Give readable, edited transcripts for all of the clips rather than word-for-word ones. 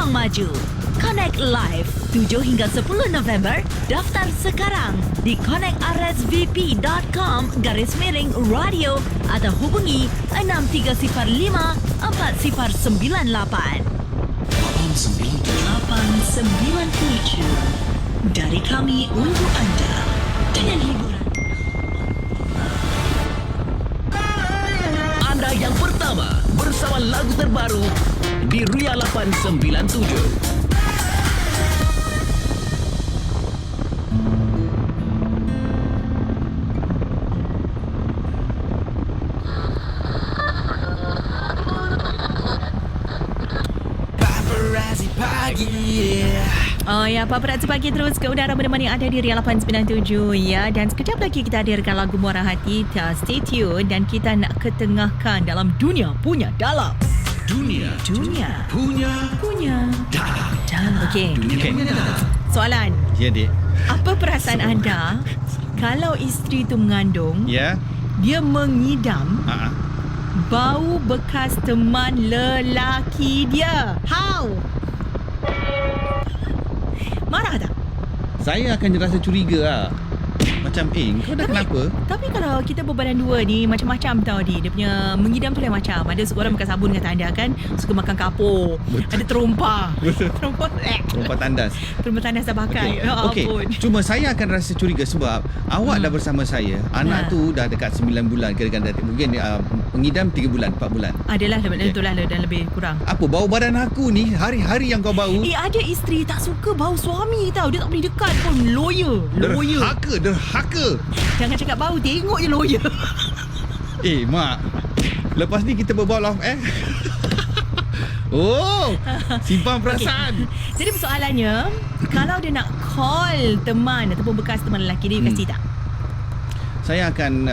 memang maju. Connect Live 7 hingga 10 November. Daftar sekarang di connectrSVP.com/radio atau hubungi 6305-4098. 897 dari kami untuk anda dengan hiburan. Anda yang pertama bersama lagu terbaru di Ria 897. Oh ya, Paparazzi Pagi terus ke udara menemani anda di Ria 897 ya. Dan sekejap lagi kita hadirkan lagu Muara Hati. Stay tune dan kita nak ketengahkan dalam dunia punya dalam. Dunia Punya dalam. Okey. Soalan. Ya, Dek. Apa perasaan anda kalau isteri tu mengandung, Ya. dia mengidam bau bekas teman lelaki dia? How? Marah tak? Saya akan rasa curiga lah. Macam, kau dah kenapa? Tapi kalau kita berbadan dua ni, macam-macam tau dia punya mengidam tu lain macam. Ada seorang makan sabun kata anda kan, suka makan kapur. Betul. Ada terompah. Betul. Terompah tandas. Terompah tandas dah pakai. Okey. Cuma saya akan rasa curiga sebab awak dah bersama saya. Anak tu dah dekat 9 bulan. Kira-kira mungkin pengidam 3 bulan, 4 bulan. Adalah, itulah dan lebih kurang. Apa bau badan aku ni hari-hari yang kau bau? Ada isteri tak suka bau suami tau. Dia tak boleh dekat pun. Lawyer. Derhaka. Jangan cakap bau, tengok je lawyer. Mak. Lepas ni kita berbual off simpan perasaan. Jadi persoalannya, kalau dia nak call teman ataupun bekas teman lelaki dia, kasi tak? Saya akan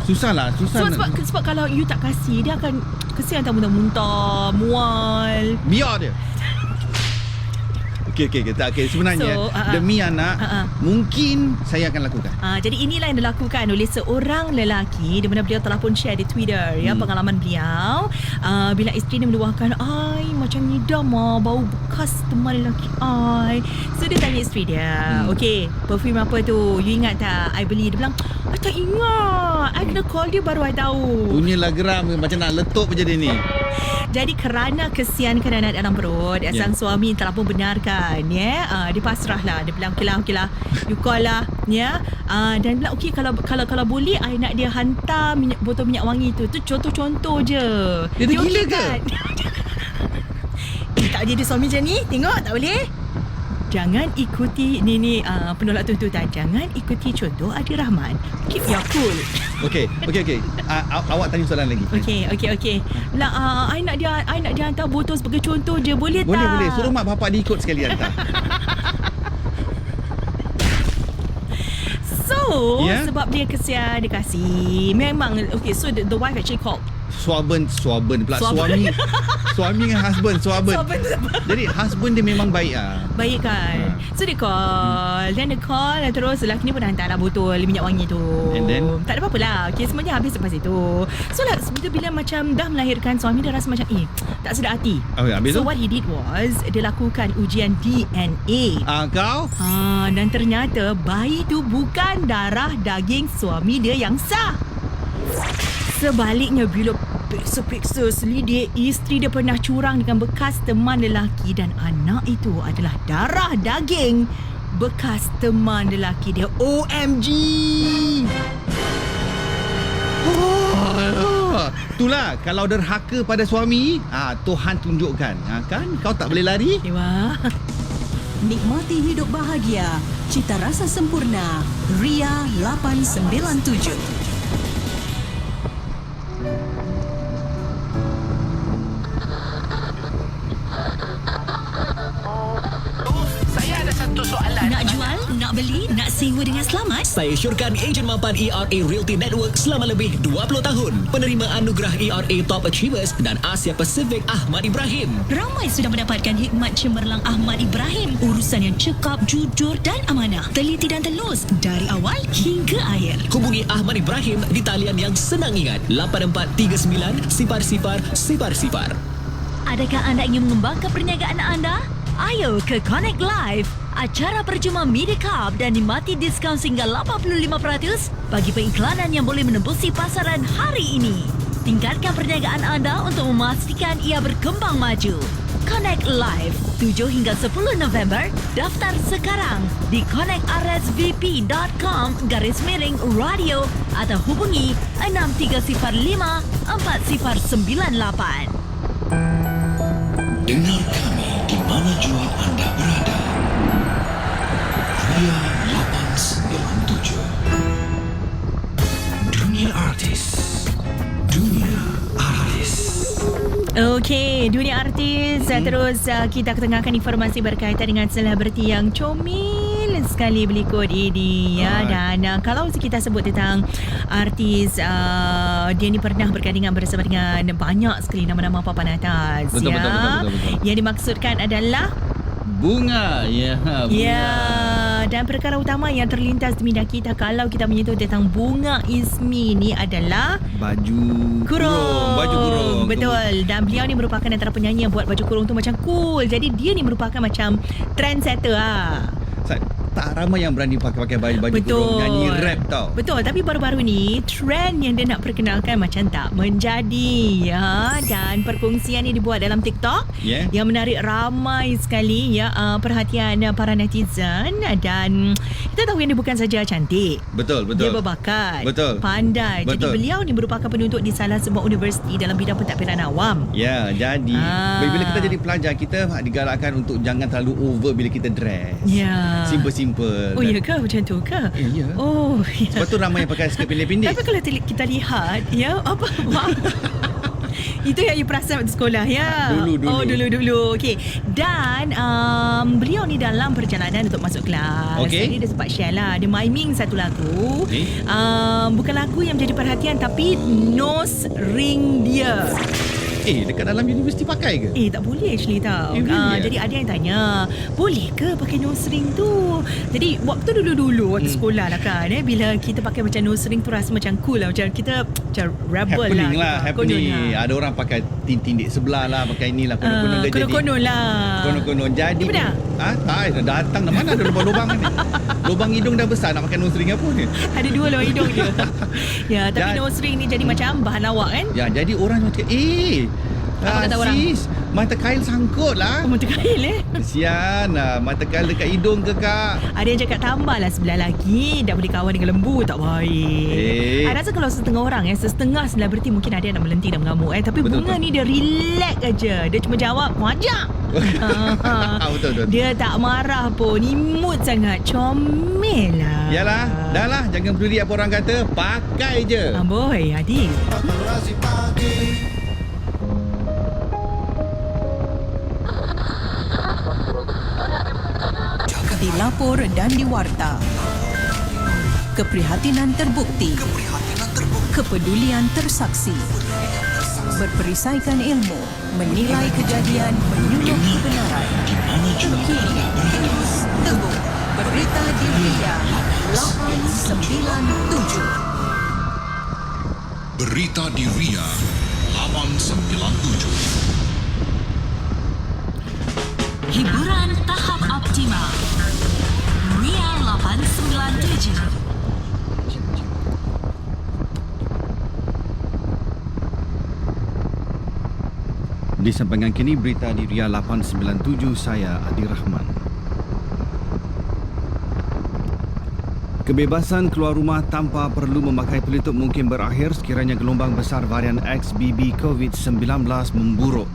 susah. Sebab kalau you tak kasih, dia akan kesian tak muntah-muntah, mual. Biar dia. Okey. Sebenarnya demi anak mungkin saya akan lakukan. Jadi inilah yang dilakukan oleh seorang lelaki di mana beliau telah pun share di Twitter pengalaman beliau bila isteri dia meluahkan macam ngidam bau bekas teman lelaki so dia tanya isteri dia, okey, perfume apa tu, you ingat tak I beli? Dia bilang, I tak ingat, I kena call dia baru I tahu. Punyalah geram macam nak letup je dia ni. Jadi kerana kesiankan anak dalam perut, sang suami telah pun benarkan, dia pasrahlah. Dia bilang okey lah, you call lah, dan bilang okey, kalau boleh I nak dia hantar botol minyak wangi tu contoh-contoh je. Dia gila ke? Tak jadi suami macam ni, tengok tak boleh. Jangan ikuti ni penolak tuntutan. Jangan ikuti contoh Adi Rahman. Keep your cool. Okey. Awak tanya soalan lagi. Okey. Lah, I nak dia hantar botol sebagai contoh je. Boleh tak? Boleh. Suruh mak bapak dia ikut sekali hantar. So, sebab dia kesian, dia kasih. Memang, okay, so the wife actually called. Swaben pula. Suami dengan husband. Jadi husband dia memang baik Baik kan. So dia call. Dan dia call dan terus lelaki ni pun dah hantar botol minyak wangi tu. And then? Tak ada apa-apa lah. Okay, semuanya habis lepas itu. So lah, bila macam dah melahirkan, suami dia rasa macam tak sedar hati. Habis so tu? what he did was, dia lakukan ujian DNA. Kau? Dan ternyata bayi tu bukan darah daging suami dia yang sah. Sebaliknya, bila periksa selidik, isteri dia pernah curang dengan bekas teman lelaki dan anak itu adalah darah daging bekas teman lelaki dia. OMG! Itulah, kalau derhaka pada suami, Tuhan tunjukkan. Kan? Kau tak boleh lari. Wah. Nikmati hidup bahagia. Cita rasa sempurna. Ria 897. Nak jual, nak beli, nak sewa dengan selamat? Saya syorkan ejen mampan ERA Realty Network selama lebih 20 tahun. Penerima anugerah ERA Top Achievers dan Asia Pacific Ahmad Ibrahim. Ramai sudah mendapatkan hikmat cemerlang Ahmad Ibrahim. Urusan yang cekap, jujur dan amanah. Teliti dan telus dari awal hingga akhir. Hubungi Ahmad Ibrahim di talian yang senang ingat, 8439 0000. Adakah anda ingin mengembangkan perniagaan anda? Ayo ke Connect Live, acara percuma MediaCorp dan nikmati diskaun sehingga 85% bagi pengiklanan yang boleh menembusi pasaran hari ini. Tingkatkan perniagaan anda untuk memastikan ia berkembang maju. Connect Live 7 hingga 10 November. Daftar sekarang di connectrsvp.com/radio atau hubungi 6305 4098. Dengar kami di mana jua anda berada. Ria 897. Dunia Artis. Dunia Artis. Okey, dunia artis. Terus kita ketengahkan informasi berkaitan dengan selebriti yang comel sekali berikut ini ya. Dan kalau kita sebut tentang artis, dia ni pernah bergandingan bersama dengan banyak sekali nama-nama papan atas. Betul, ya. betul. Yang dimaksudkan adalah Bunga. ya, dan perkara utama yang terlintas di minda kita kalau kita menyentuh tentang Bunga Ismi ni adalah Baju Baju kurung. Betul. Dan beliau ni merupakan antara penyanyi yang buat baju kurung tu macam cool. Jadi dia ni merupakan macam trendsetter lah. Tak ramai yang berani pakai baju kurung nyanyi rap tau. Betul. Tapi baru-baru ni trend yang dia nak perkenalkan macam tak menjadi ya. Dan perkongsian ni dibuat dalam TikTok yang menarik ramai sekali ya perhatian para netizen. Dan kita tahu yang dia bukan saja cantik. Betul. Dia berbakat. Betul. Pandai. Jadi Betul. beliau ni merupakan penuntut di salah sebuah universiti dalam bidang pentadbiran awam. Ya, jadi bila kita jadi pelajar, kita digalakkan untuk jangan terlalu over bila kita dress. Ya. Simple. Oh, ya ke? Macam tu ke? Ya. Oh, ya. Sebab tu ramai yang pakai skirt pendek-pendek. Tapi kalau kita lihat, ya, apa? Itu yang you perasan waktu sekolah, ya? Dulu. Oh, dulu. Okey. Dan beliau ni dalam perjalanan untuk masuk kelas. Jadi dia sempat share lah. Dia miming satu lagu. Bukan lagu yang menjadi perhatian, tapi nose ring dia. Dekat dalam universiti pakai ke? Tak boleh actually tau. Really? Jadi ada yang tanya, boleh ke pakai nose ring tu? Jadi waktu dulu waktu sekolah lah kan, bila kita pakai macam nose ring tu rasa macam cool lah, macam kita macam rebel happening. Ada orang pakai tindik sebelah lah, pakai inilah, konon lah. Konon jadi. Tak, datang dah mana ada lubang-lubang ni. Lubang hidung dah besar, nak pakai nose ring apa ni? Ada dua lubang hidung dia. Ya, tapi nose ring ni jadi macam bahan lawak kan? Ya, jadi orang macam apa kata orang? Sis, mata kail sangkut lah. Mata kail Kesian lah, mata kail dekat hidung ke kak? Ada yang cakap tambahlah sebelah lagi, dah boleh kawan dengan lembu, tak baik. I rasa kalau setengah orang setengah selebriti mungkin ada yang nak melenting dan mengamuk Tapi betul, Bunga ni dia relax aja. Dia cuma jawab, wajak. Betul. Dia tak marah pun, imut sangat, comel lah. Yalah, dah lah, jangan peduli apa orang kata, pakai je. Amboi, adik. Dilapor dan diwarta. Keprihatinan terbukti. Kepedulian tersaksi. Berperisaikan ilmu, menilai kejadian, menyuluh kebenaran. Terkini, teguh. Berita di Ria 897. Berita di Ria 897. Hiburan tahap optimal. Ria 897. Di sampingan kini berita di Ria 897, saya Adi Rahman. Kebebasan keluar rumah tanpa perlu memakai pelitup mungkin berakhir sekiranya gelombang besar varian XBB COVID-19 memburuk.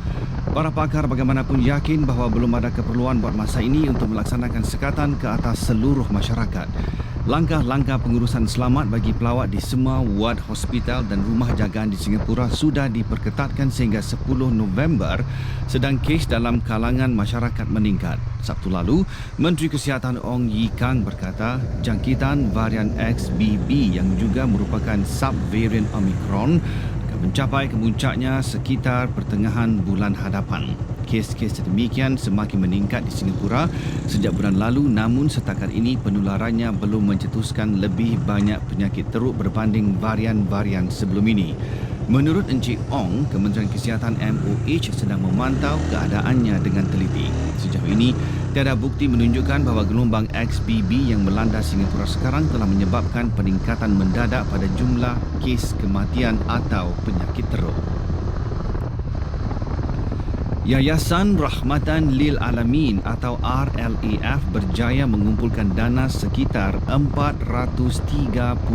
Para pakar bagaimanapun yakin bahawa belum ada keperluan buat masa ini untuk melaksanakan sekatan ke atas seluruh masyarakat. Langkah-langkah pengurusan selamat bagi pelawat di semua ward hospital dan rumah jagaan di Singapura sudah diperketatkan sehingga 10 November, sedang kes dalam kalangan masyarakat meningkat. Sabtu lalu, Menteri Kesihatan Ong Ye Kang berkata jangkitan varian XBB yang juga merupakan subvarian Omicron akan mencapai kemuncaknya sekitar pertengahan bulan hadapan. Kes-kes sedemikian semakin meningkat di Singapura sejak bulan lalu, namun setakat ini penularannya belum mencetuskan lebih banyak penyakit teruk berbanding varian-varian sebelum ini. Menurut Encik Ong, Kementerian Kesihatan MOH sedang memantau keadaannya dengan teliti. Sejauh ini, tiada bukti menunjukkan bahawa gelombang XBB yang melanda Singapura sekarang telah menyebabkan peningkatan mendadak pada jumlah kes kematian atau penyakit teruk. Yayasan Rahmatan Lil Alamin atau RLAF berjaya mengumpulkan dana sekitar $433,000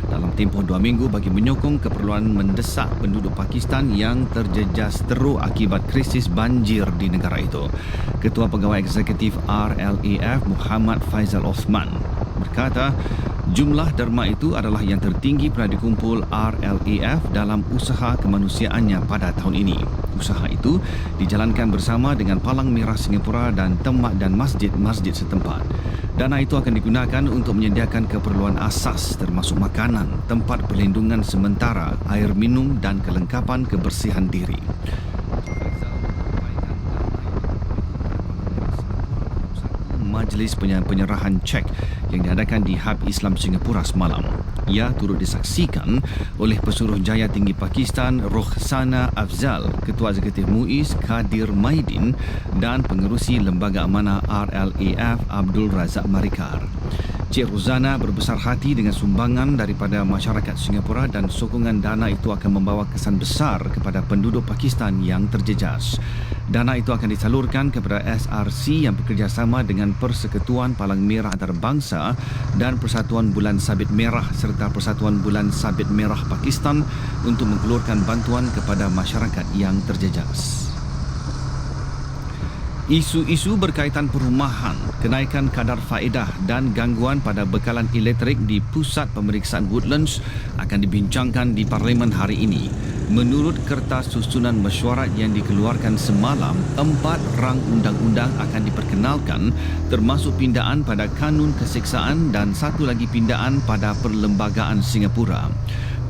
dalam tempoh 2 minggu bagi menyokong keperluan mendesak penduduk Pakistan yang terjejas teruk akibat krisis banjir di negara itu. Ketua Pegawai Eksekutif RLAF Muhammad Faizal Osman berkata, jumlah derma itu adalah yang tertinggi pernah dikumpul RLAF dalam usaha kemanusiaannya pada tahun ini. Usaha itu dijalankan bersama dengan Palang Merah Singapura dan Temak dan masjid-masjid setempat. Dana itu akan digunakan untuk menyediakan keperluan asas termasuk makanan, tempat perlindungan sementara, air minum dan kelengkapan kebersihan diri. Majlis penyerahan cek yang diadakan di Hub Islam Singapura semalam. Ia turut disaksikan oleh Pesuruh Jaya Tinggi Pakistan Rokhsana Afzal, Ketua Eksekutif MUIS Kadir Maidin dan Pengerusi Lembaga Amanah RLAF Abdul Razak Marikar. Cik Rozana berbesar hati dengan sumbangan daripada masyarakat Singapura dan sokongan dana itu akan membawa kesan besar kepada penduduk Pakistan yang terjejas. Dana itu akan disalurkan kepada SRC yang bekerjasama dengan Persekutuan Palang Merah Antarabangsa dan Persatuan Bulan Sabit Merah serta Persatuan Bulan Sabit Merah Pakistan untuk mengelurkan bantuan kepada masyarakat yang terjejas. Isu-isu berkaitan perumahan, kenaikan kadar faedah dan gangguan pada bekalan elektrik di Pusat Pemeriksaan Woodlands akan dibincangkan di Parlimen hari ini. Menurut kertas susunan mesyuarat yang dikeluarkan semalam, 4 rang undang-undang akan diperkenalkan termasuk pindaan pada kanun keseksaan dan satu lagi pindaan pada perlembagaan Singapura.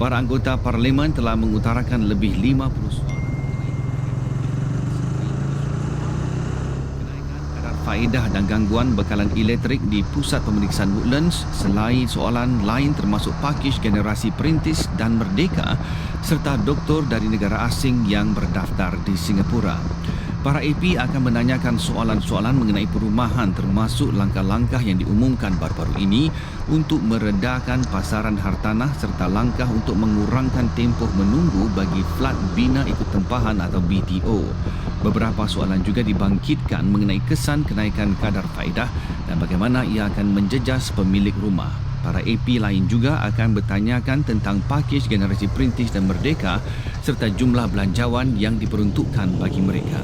Para anggota Parlimen telah mengutarakan lebih 50 soalan. Faedah dan gangguan bekalan elektrik di Pusat Pemeriksaan Woodlands selain soalan lain termasuk pakej generasi perintis dan merdeka serta doktor dari negara asing yang berdaftar di Singapura. Para AP akan menanyakan soalan-soalan mengenai perumahan termasuk langkah-langkah yang diumumkan baru-baru ini untuk meredakan pasaran hartanah serta langkah untuk mengurangkan tempoh menunggu bagi flat bina ikut tempahan atau BTO. Beberapa soalan juga dibangkitkan mengenai kesan kenaikan kadar faedah dan bagaimana ia akan menjejas pemilik rumah. Para AP lain juga akan bertanyakan tentang pakej generasi perintis dan merdeka serta jumlah belanjawan yang diperuntukkan bagi mereka.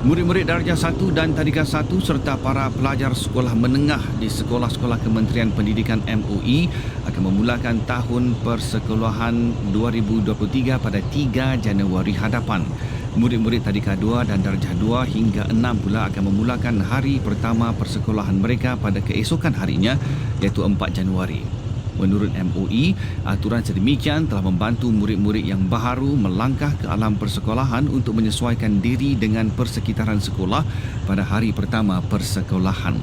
Murid-murid darjah 1 dan tadika 1 serta para pelajar sekolah menengah di sekolah-sekolah Kementerian Pendidikan MOE akan memulakan tahun persekolahan 2023 pada 3 Januari hadapan. Murid-murid tadika 2 dan darjah 2 hingga 6 pula akan memulakan hari pertama persekolahan mereka pada keesokan harinya iaitu 4 Januari. Menurut MOE, aturan sedemikian telah membantu murid-murid yang baharu melangkah ke alam persekolahan untuk menyesuaikan diri dengan persekitaran sekolah pada hari pertama persekolahan.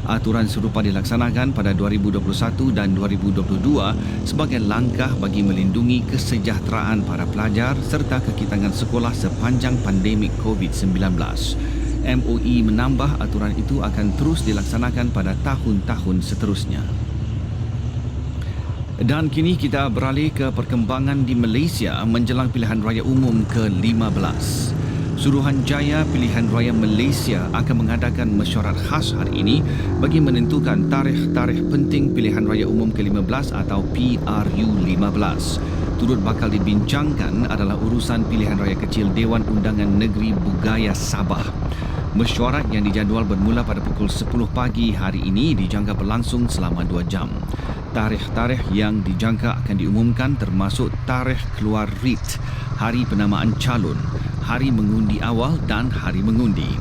Aturan serupa dilaksanakan pada 2021 dan 2022 sebagai langkah bagi melindungi kesejahteraan para pelajar serta kekitangan sekolah sepanjang pandemik COVID-19. MOE menambah aturan itu akan terus dilaksanakan pada tahun-tahun seterusnya. Dan kini kita beralih ke perkembangan di Malaysia menjelang pilihan raya umum ke-15. Suruhanjaya Pilihan Raya Malaysia akan mengadakan mesyuarat khas hari ini bagi menentukan tarikh-tarikh penting Pilihan Raya Umum ke-15 atau PRU15. Turut bakal dibincangkan adalah urusan Pilihan Raya Kecil Dewan Undangan Negeri Bugaya Sabah. Mesyuarat yang dijadual bermula pada pukul 10 pagi hari ini dijangka berlangsung selama 2 jam. Tarikh-tarikh yang dijangka akan diumumkan termasuk tarikh keluar writ, hari penamaan calon, hari mengundi awal dan hari mengundi.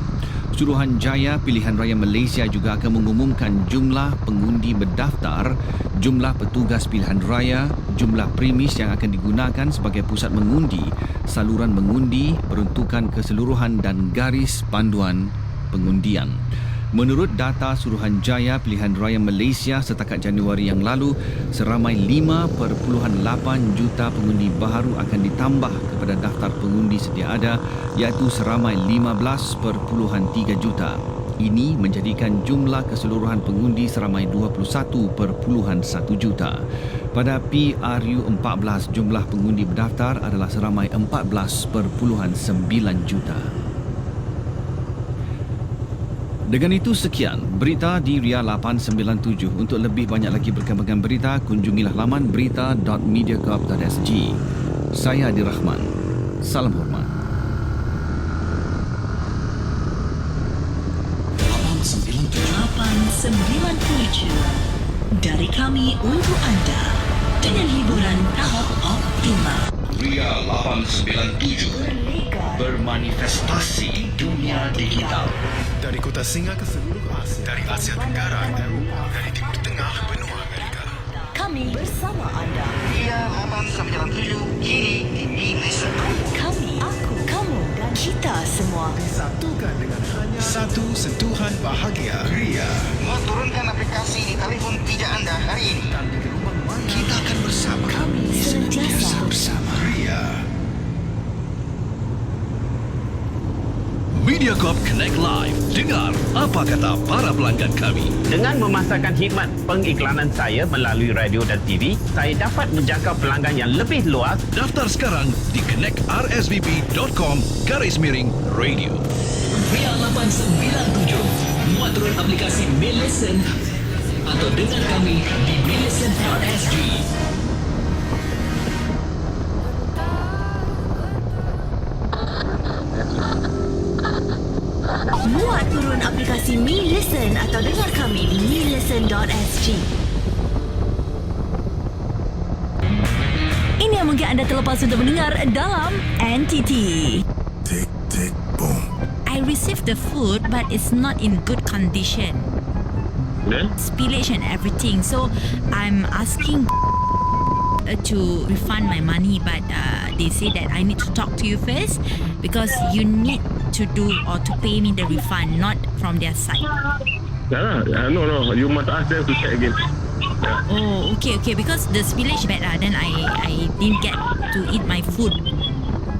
Suruhanjaya Pilihan Raya Malaysia juga akan mengumumkan jumlah pengundi berdaftar, jumlah petugas pilihan raya, jumlah premis yang akan digunakan sebagai pusat mengundi, saluran mengundi, peruntukan keseluruhan dan garis panduan pengundian. Menurut data Suruhanjaya Pilihan Raya Malaysia setakat Januari yang lalu, seramai 5.8 juta pengundi baharu akan ditambah kepada daftar pengundi sedia ada, iaitu seramai 15.3 juta. Ini menjadikan jumlah keseluruhan pengundi seramai 21.1 juta. Pada PRU14, jumlah pengundi berdaftar adalah seramai 14.9 juta. Dengan itu sekian berita di Ria 897. Untuk lebih banyak lagi perkembangan berita, kunjungilah laman berita.mediacorp.sg. Saya Adi Rahman. Salam hormat. Abang 897 dari kami untuk anda dengan hiburan tahap optimal. Ria 897 Bermanifestasi di dunia digital. Dari kota Singa ke seluruh Asia, dari Asia Tenggara, Eropah, dari Timur Tengah ke benua Amerika. Kami bersama anda. Ria 897 kini di Malaysia. Kami, aku, kamu dan kita semua. Disatukan dengan hanya satu sentuhan bahagia. Ria. Muat turunkan aplikasi di telefon pijak anda hari ini. Dan di gelombang maya kita akan bersama. Kami senantiasa bersama. Ria. MediaCorp Connect Live. Dengar apa kata para pelanggan kami. Dengan memasarkan khidmat pengiklanan saya melalui radio dan TV, saya dapat menjangkau pelanggan yang lebih luas. Daftar sekarang di connectrsvp.com/radio. Ria 897. Muat turun aplikasi MyListen atau dengar kami di mylisten.sg. muat turun aplikasi MyListen atau dengar kami di mylisten.sg. Ini yang mungkin anda terlepas untuk mendengar dalam NTT. Tick, tick, boom. I received the food but it's not in good condition. Spillage and everything. So I'm asking to refund my money, but they say that I need to talk to you first because you need to do or to pay me the refund, not from their side. No, you must ask them to check again. Oh, okay, because the spillage bad, then I didn't get to eat my food.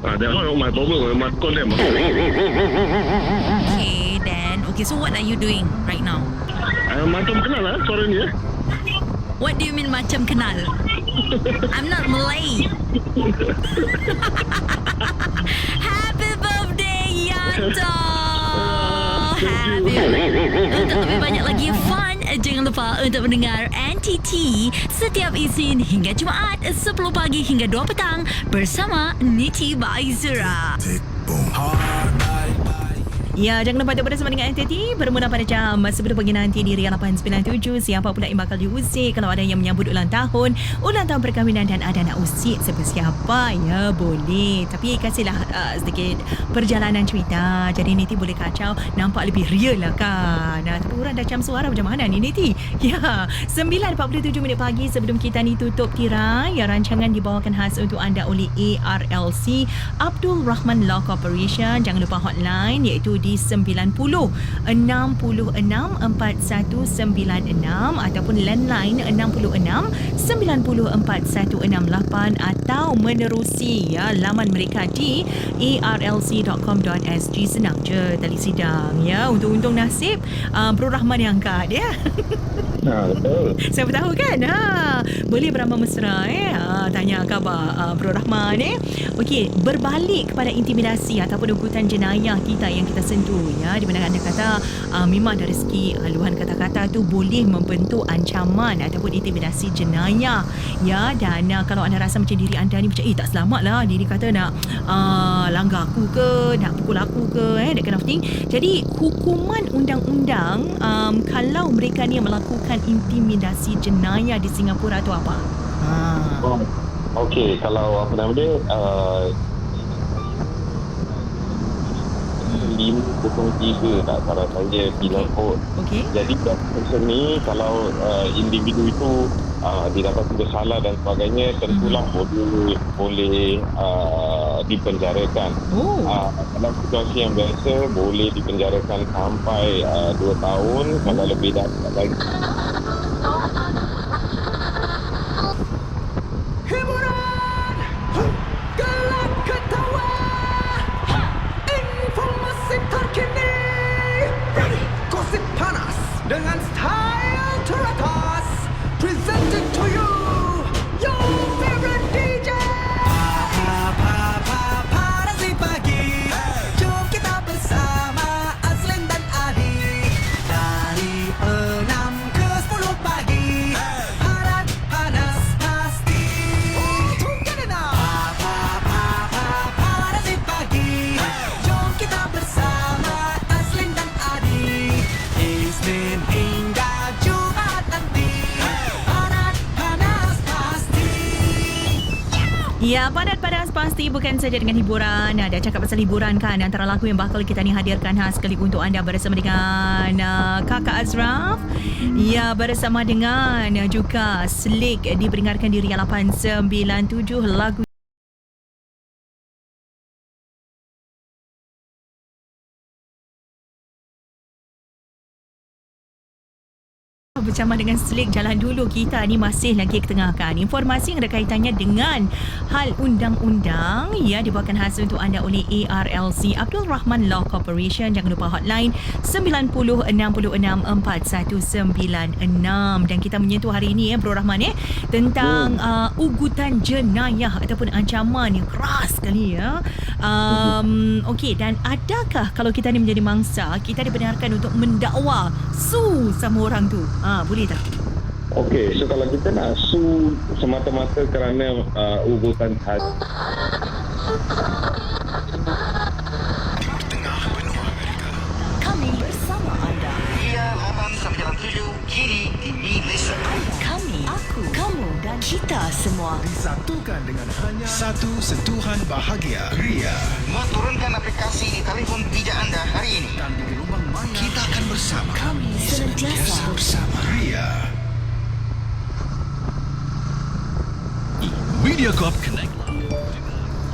That one not my problem. You must call them. Okay, then. Okay, so what are you doing right now? Macam kenal lah suara ni. What do you mean macam kenal? I'm not Malay. Happy birthday, Yanto! Happy Untuk lebih banyak lagi fun, jangan lupa untuk mendengar NTT setiap Isnin hingga Jumaat 10 pagi hingga 2 petang bersama Niti Baizura. Tick, boom. Ya, jangan lupa untuk bersama dengan NTT bermula pada jam 10 pagi nanti di Ria 897. Siapa pula yang bakal diusik kalau ada yang menyambut ulang tahun perkahwinan dan ada nak usik siapa-siapa, ya boleh. Tapi kasihlah sedikit perjalanan cerita. Jadi Niti boleh kacau, nampak lebih real lah kan. Tapi orang dah jam suara macam mana ni Niti? Ya, 9.47 minit pagi sebelum kita ni tutup tirai. Ya, rancangan dibawakan khas untuk anda oleh ARLC Abdul Rahman Law Corporation. Jangan lupa hotline iaitu di 90 66 4196 ataupun landline 66 90 4168 atau menerusi laman mereka di arlc.com.sg. Senang je, tali sidang ya. Untung-untung nasib Bro Rahman yang angkat ya. Siapa tahu kan, boleh beramal mesra tanya khabar Bro Rahman Okey, berbalik kepada intimidasi ataupun ugutan jenayah kita yang kita sentuh ya, di mana anda kata memang dari segi haluan kata-kata tu boleh membentuk ancaman ataupun intimidasi jenayah ya. Dan kalau anda rasa macam diri anda ni macam tak selamat lah, diri kata nak langgar aku ke, nak pukul aku ke, that kind of thing. Jadi hukuman undang-undang kalau mereka ni melakukan intimidasi jenayah di Singapura tu apa? Okey, kalau apa nama dia 503 tak salah saya bilang kod. Okey. Jadi macam ni kalau individu itu didapati bersalah dan sebagainya, tentulah boleh dipenjarakan. Dalam situasi yang biasa boleh dipenjarakan sampai 2 tahun, kalau lebih dapat lagi. Hiburan, gelak ketawa, informasi terkini, gosip panas dengan style teratas, presented to you, your favorite DJ. Parasi pagi, jom kita bersama Azlin dan Adi. Dari 6 ke 10 pagi, panas panas pasti. Tunggu now. Parasi pagi, jom kita bersama Azlin dan Adi. Isnin hingga Jumat nanti, panas panas pasti. Ya, panas-panas pasti bukan saja dengan hiburan. Ada cakap pasal hiburan kan, antara lagu yang bakal kita ni hadirkan khas sekali untuk anda bersama dengan Kakak Azraf. Ya, bersama dengan juga Slick diperingatkan di Ria 897 lagu bersama dengan Slick. Jalan dulu, kita ni masih lagi ketengahkan informasi yang ada kaitannya dengan hal undang-undang ya, dibawakan khas untuk anda oleh ARLC Abdul Rahman Law Corporation. Jangan lupa hotline 90664196 dan kita menyentuh hari ini Bro Rahman tentang ugutan jenayah ataupun ancaman yang keras sekali ya. Okey, dan adakah kalau kita ni menjadi mangsa, kita dibenarkan untuk mendakwa sama orang tu? Boleh tak? Okey, so kalau kita nak sue semata-mata kerana ugutan hati, Kami bersama anda. Ria 897 kini di Malaysia. Kami, aku, kamu dan kita semua. Disatukan dengan hanya satu sentuhan bahagia. Ria. Turunkan aplikasi di telefon pijak anda hari ini. Dan di gelombang maya kita akan bersama. Kami senantiasa bersama. Ria. Mediacorp Connect Live.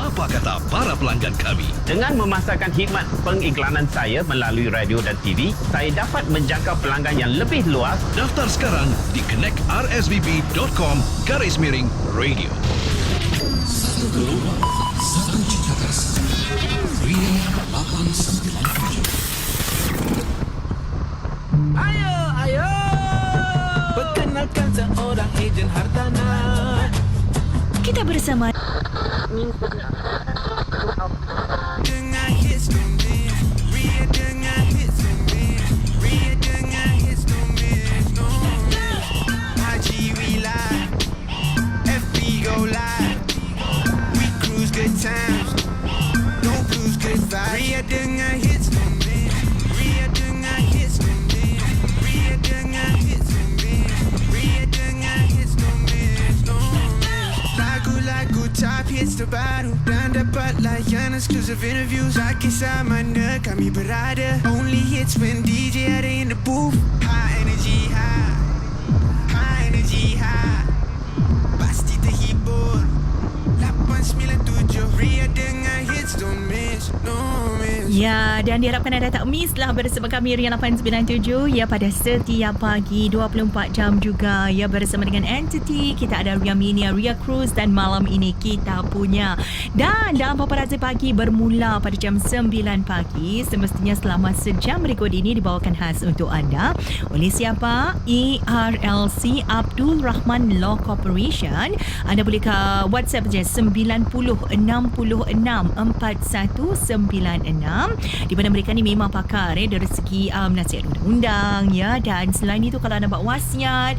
Apa kata para pelanggan kami? Dengan memasarkan khidmat pengiklanan saya melalui radio dan TV, saya dapat menjangkau pelanggan yang lebih luas. Daftar sekarang di connectrsvb.com/radio. Satu gelombang, satu cita rasa. Ria 897. Ayo, perkenalkan seorang ejen hartanah. Kita bersama Dengan hits no miss, Ria dengan hits no miss, Ria dengan hits no miss, no miss. IG we live, FB go live, we cruise good times, no blues good vibes. Ria dengan hits no miss, Ria dengan hits no miss, Ria dengan hits no miss, Ria dengan hits no miss, no miss. Lagu-lagu top hits terbaru dan dapat layan exclusive interviews. Tak kisah mana kami berada, only hits when DJ ada in the booth. High energy, high, high energy, high. Pasti terhibur. 897 Ria dengan hits, don't miss, no miss. ya, dan diharapkan anda tak miss lah bersama kami Ria 897 ya, pada setiap pagi 24 jam juga ya, bersama dengan Entity. Kita ada Ria Mania, Ria Cruise dan malam ini kita punya. Dan dalam paparazzi pagi bermula pada jam 9 pagi, semestinya selama sejam berikut ini dibawakan khas untuk anda oleh siapa? ARLC Abdul Rahman Law Corporation. Anda boleh ke WhatsApp je 90664196, di mana mereka ni memang pakar dari segi nasihat undang-undang ya. Dan selain itu, kalau anda buat wasiat,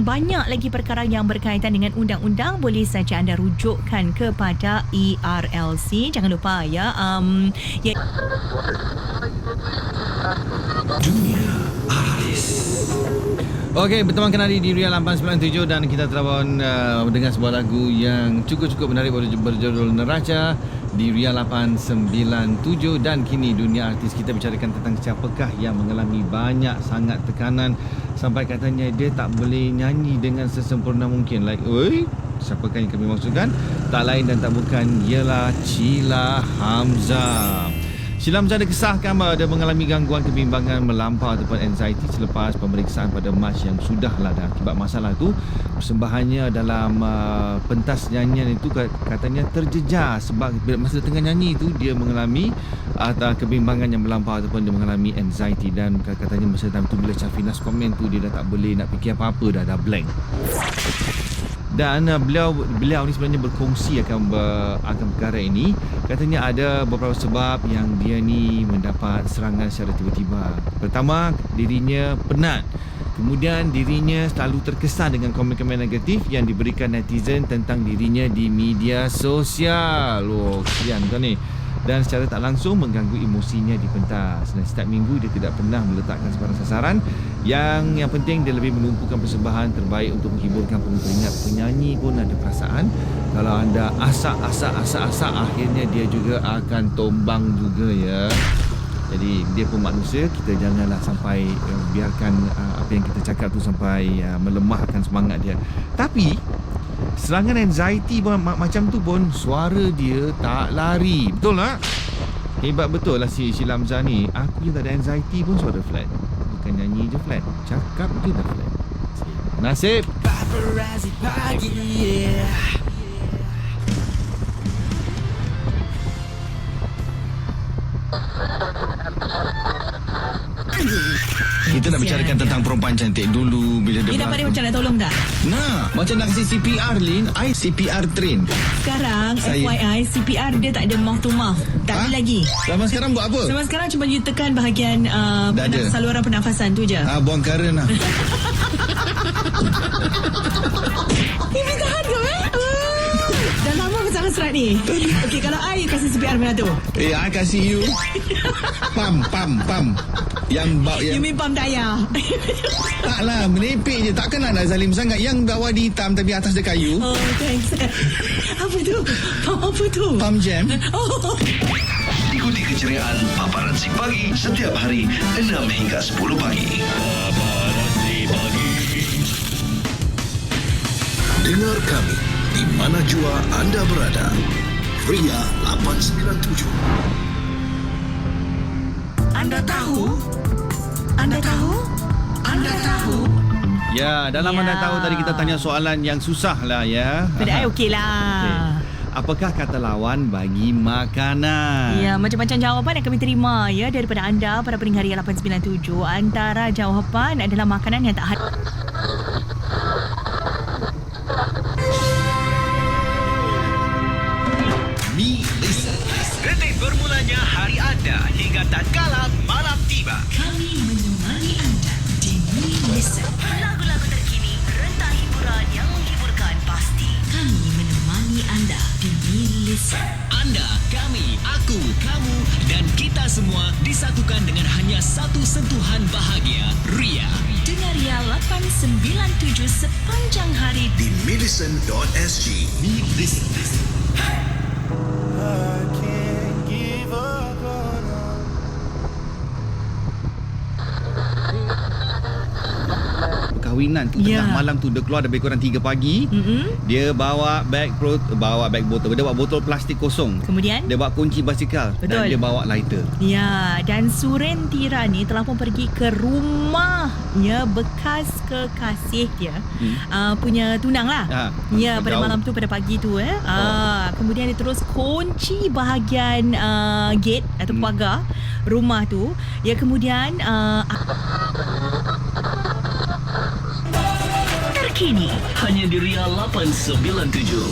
banyak lagi perkara yang berkaitan dengan undang-undang, boleh saja anda rujukkan kepada ARLC. Jangan lupa ya, Dunia Artis. Okey, berteman kembali di Ria 897 dan kita telah mendengar sebuah lagu yang cukup menarik berjudul Neraca di Ria 897. Dan kini dunia artis, kita bicarakan tentang siapakah yang mengalami banyak sangat tekanan sampai katanya dia tak boleh nyanyi dengan sesempurna mungkin. Like, oi, Siapakah yang kami maksudkan? Tak lain dan tak bukan ialah Sheila Hamzah. Sheila Hamzah dikesahkan bahawa dia mengalami gangguan kebimbangan melampau ataupun anxiety selepas pemeriksaan pada Mac yang sudahlah, dan akibat masalah itu persembahannya dalam pentas nyanyian itu katanya terjejas sebab masa tengah nyanyi itu dia mengalami kebimbangan yang melampau ataupun dia mengalami anxiety, dan katanya masa time tu bila Syafinas komen tu dia dah tak boleh nak fikir apa-apa, dah blank. Dan beliau ni sebenarnya berkongsi akan perkara ini. Katanya ada beberapa sebab yang dia ni mendapat serangan secara tiba-tiba. Pertama, dirinya penat. Kemudian dirinya selalu terkesan dengan komen-komen negatif yang diberikan netizen tentang dirinya di media sosial. Kesian kan ni. Dan secara tak langsung mengganggu emosinya di pentas. Dan setiap minggu dia tidak pernah meletakkan sebarang sasaran. Yang penting dia lebih menumpukan persembahan terbaik untuk menghiburkan penonton. Ingat, penyanyi pun ada perasaan. Kalau anda asak, akhirnya dia juga akan tombang juga ya. Jadi dia pun manusia, kita janganlah sampai biarkan apa yang kita cakap tu sampai melemahkan semangat dia. Tapi serangan anxiety macam tu pun suara dia tak lari. Betul tak? Hebat betul lah si Sheila Hamzah ni. Aku je tak ada anxiety pun suara flat. Bukan nyanyi je flat, cakap je dah flat. Nasib Paparazzi pagi, yeah. Kita nak bicarakan tentang perempuan cantik dulu bila dia Ni dapat dia macam nak tolong dah? Nah, macam nak kasi CPR, Lin. I CPR train. Sekarang FYI CPR dia tak ada mouth to mouth. Tak ada lagi. Zaman sekarang buat apa? Zaman sekarang cuma you tekan bahagian saluran pernafasan tu je. Buang karen lah. Ini tahan ke dah lama ke sangat serat ni? Okey, kalau I kasih CPR macam tu. I kasih you pam. You mean pam daya? Taklah, menepik je. Takkan nak zalim sangat. Yang bawah di hitam tapi atas dia kayu. Oh, thanks. Apa tu? Apa tu? Pam jam. Oh. Ikuti keceriaan Paparazzi Pagi setiap hari 6 hingga 10 pagi. Paparazzi Pagi. Dengar kami di mana jua anda berada. Ria 897. Anda tahu? Anda tahu? Anda tahu? Ya, dalam anda tahu tadi kita tanya soalan yang susah lah ya. Pada I okey lah. Okay. Apakah kata lawan bagi makanan? Ya, macam-macam jawapan yang kami terima ya daripada anda para pendengar Ria 897. Antara jawapan adalah makanan yang tak Detik bermulanya hari anda hingga tatkala malam tiba. Kami menemani anda di Me Listen. Lagu-lagu terkini, rentang hiburan yang menghiburkan pasti. Kami menemani anda di Me Listen. Anda, kami, aku, kamu dan kita semua disatukan dengan hanya satu sentuhan bahagia. Ria. Dengar Ria 897 sepanjang hari Di millicent.sg. Me Listen. Perkahwinan tu tengah malam tu dia keluar lebih kurang 3 pagi. Dia bawa beg botol. Dia bawa botol plastik kosong. Kemudian dia bawa kunci basikal. Betul. Dan dia bawa lighter. Ya, dan Surendira ni telah pun pergi ke rumah ya bekas kekasih dia. Punya tunang lah. Ya, pada malam tu, pada pagi tu kemudian dia terus kunci bahagian gate atau pagar rumah tu. Ya, kemudian Terkini hanya di Ria 897.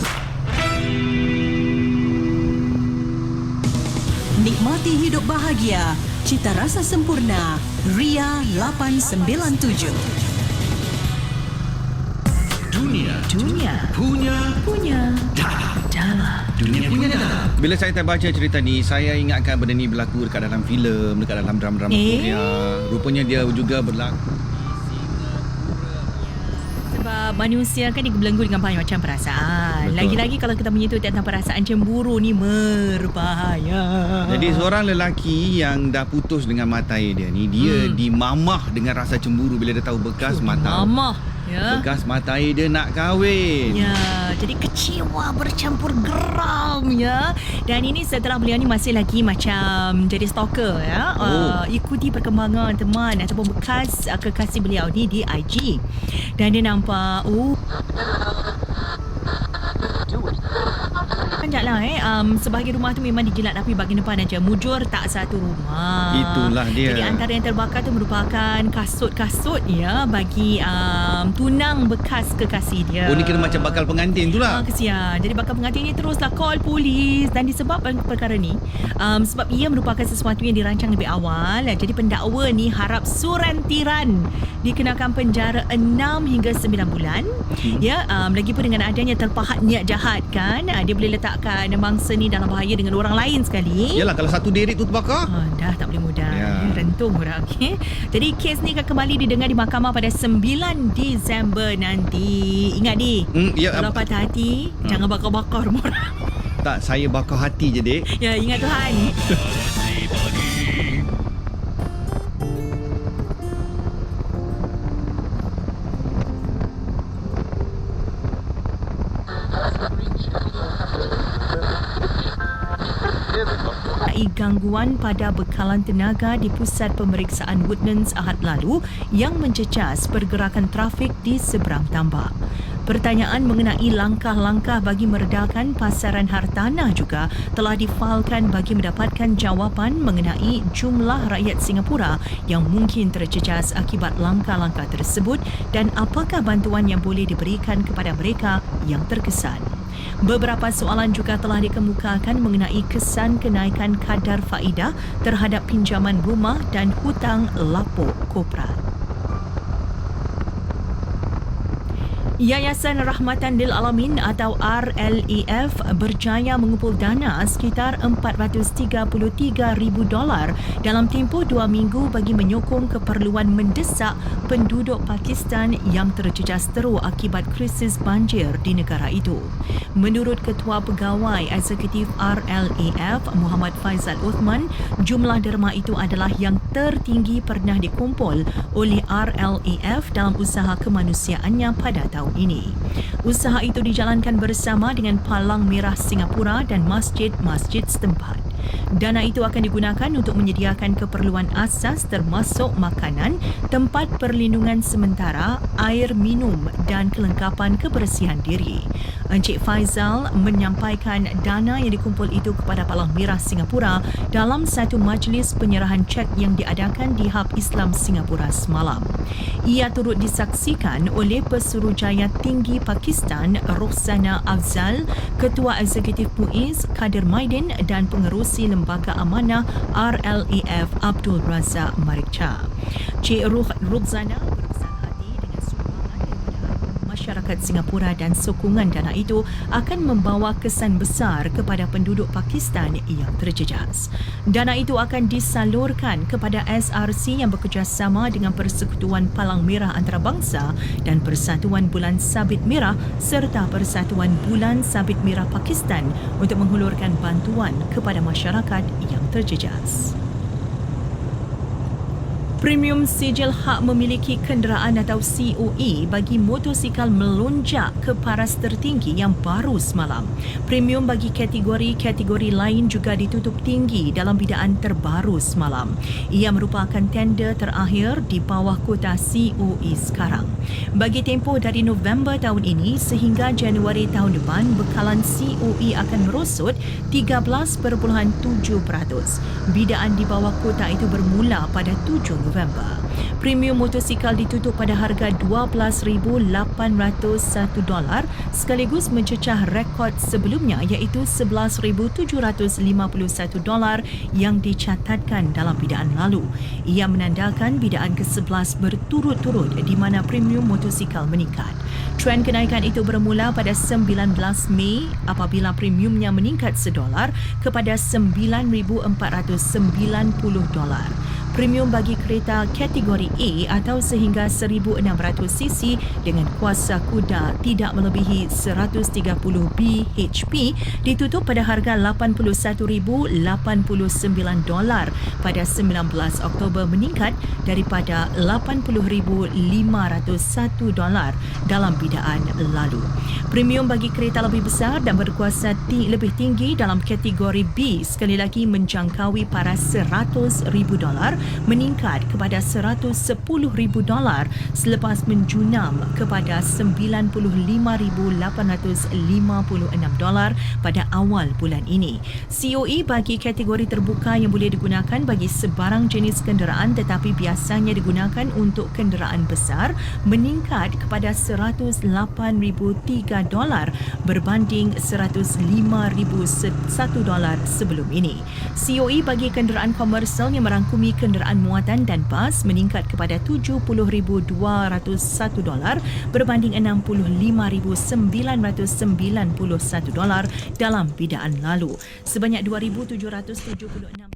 Nikmati hidup bahagia, cita rasa sempurna. Ria 897. Dunia punya dalam. Dunia punya dalam. Bila saya terbaca cerita ni, saya ingatkan benda ni berlaku dekat dalam filem, dekat dalam drama-drama Korea. Rupanya dia juga berlaku. Sebab manusia kan dibelenggu dengan banyak macam perasaan. Betul. Lagi-lagi kalau kita menyentuh tentang perasaan cemburu ni berbahaya. Jadi seorang lelaki yang dah putus dengan matai dia ni, dia dimamah dengan rasa cemburu bila dia tahu bekas matai. Ya. Bekas mata air dia nak kahwin. Ya, jadi kecewa bercampur geram ya. Dan ini setelah beliau ni masih lagi macam jadi stalker ya. Ikuti perkembangan teman ataupun bekas kekasih beliau ni di IG. Dan dia nampak Sekejaplah sebahagian rumah tu memang dijilat api bahagian depan aja. Mujur tak satu rumah. Itulah dia. Jadi antara yang terbakar tu merupakan kasut-kasut ya bagi tunang bekas kekasih dia. Oh, ni kena macam bakal pengantin tu lah. Kesian. Jadi bakal pengantin ni teruslah call polis. Dan disebabkan perkara ni sebab ia merupakan sesuatu yang dirancang lebih awal. Jadi pendakwa ni harap surantiran dikenakan penjara 6 hingga 9 bulan. Ya, lagipun dengan adanya terpahat niat jahat kan, dia boleh letakkan mangsa ni dalam bahaya dengan orang lain sekali. Yalah, kalau satu deret tu terbakar, dah tak boleh mudah. Ya. Rentung orang. Okay? Jadi kes ni akan kembali didengar di mahkamah pada 9 Disember nanti. Ingat kalau patah hati jangan bakar-bakar rumah orang. Tak, saya bakar hati je, Dek. Ya, ingat Tuhan. Gangguan pada bekalan tenaga di pusat pemeriksaan Woodlands Ahad lalu yang mencecas pergerakan trafik di seberang tambak. Pertanyaan mengenai langkah-langkah bagi meredakan pasaran hartanah juga telah difailkan bagi mendapatkan jawapan mengenai jumlah rakyat Singapura yang mungkin tercecas akibat langkah-langkah tersebut dan apakah bantuan yang boleh diberikan kepada mereka yang terkesan. Beberapa soalan juga telah dikemukakan mengenai kesan kenaikan kadar faedah terhadap pinjaman rumah dan hutang lapuk korporat. Yayasan Rahmatan Lil Alamin atau RLAF berjaya mengumpul dana sekitar $433,000 dalam tempoh 2 minggu bagi menyokong keperluan mendesak penduduk Pakistan yang terjejas teruk akibat krisis banjir di negara itu. Menurut Ketua Pegawai Eksekutif RLAF Muhammad Faizal Uthman, jumlah derma itu adalah yang tertinggi pernah dikumpul oleh RLAF dalam usaha kemanusiaannya pada tahun ini. Usaha itu dijalankan bersama dengan Palang Merah Singapura dan masjid-masjid setempat. Dana itu akan digunakan untuk menyediakan keperluan asas termasuk makanan, tempat perlindungan sementara, air minum dan kelengkapan kebersihan diri. Encik Faizal menyampaikan dana yang dikumpul itu kepada Palang Merah Singapura dalam satu majlis penyerahan cek yang diadakan di Hub Islam Singapura semalam. Ia turut disaksikan oleh Pesuruhjaya Tinggi Pakistan Roxana Afzal, Ketua Eksekutif MUIZ Kadir Maidin dan Pengerusi Lembaga Amanah RLAF Abdul Razak Marikcha. Cik Roxana berbesar hati dengan sumbangan daripada masyarakat Singapura dan sokongan dana itu akan membawa kesan besar kepada penduduk Pakistan yang terjejas. Dana itu akan disalurkan kepada SRC yang bekerjasama dengan Persekutuan Palang Merah Antarabangsa dan Persatuan Bulan Sabit Merah serta Persatuan Bulan Sabit Merah Pakistan untuk menghulurkan bantuan kepada masyarakat yang terjejas. Premium sijil hak memiliki kenderaan atau COE bagi motosikal melonjak ke paras tertinggi yang baru semalam. Premium bagi kategori-kategori lain juga ditutup tinggi dalam bidaan terbaru semalam. Ia merupakan tender terakhir di bawah kota COE sekarang. Bagi tempoh dari November tahun ini sehingga Januari tahun depan, bekalan COE akan merosot 13.7%. Bidaan di bawah kota itu bermula pada 7 November. Premium motosikal ditutup pada harga $12,801 sekaligus mencecah rekod sebelumnya iaitu $11,751 yang dicatatkan dalam bidaan lalu. Ia menandakan bidaan ke-11 berturut-turut di mana premium motosikal meningkat. Trend kenaikan itu bermula pada 19 Mei apabila premiumnya meningkat $1 kepada $9,490. Premium bagi kereta kategori A atau sehingga 1600cc dengan kuasa kuda tidak melebihi 130 bhp ditutup pada harga $81,089 pada 19 Oktober, meningkat daripada $80,501 dalam bidaan lalu. Premium bagi kereta lebih besar dan berkuasa lebih tinggi dalam kategori B sekali lagi menjangkaui paras $100,000, meningkat kepada $110,000 selepas menjunam kepada $95,856 pada awal bulan ini. COE bagi kategori terbuka yang boleh digunakan bagi sebarang jenis kenderaan tetapi biasanya digunakan untuk kenderaan besar meningkat kepada $108,003 berbanding $105,001 sebelum ini. COE bagi kenderaan komersial yang merangkumi kenderaan muatan dan bas meningkat kepada $70,201 berbanding $65,991 dalam bidaan lalu. Sebanyak 2,776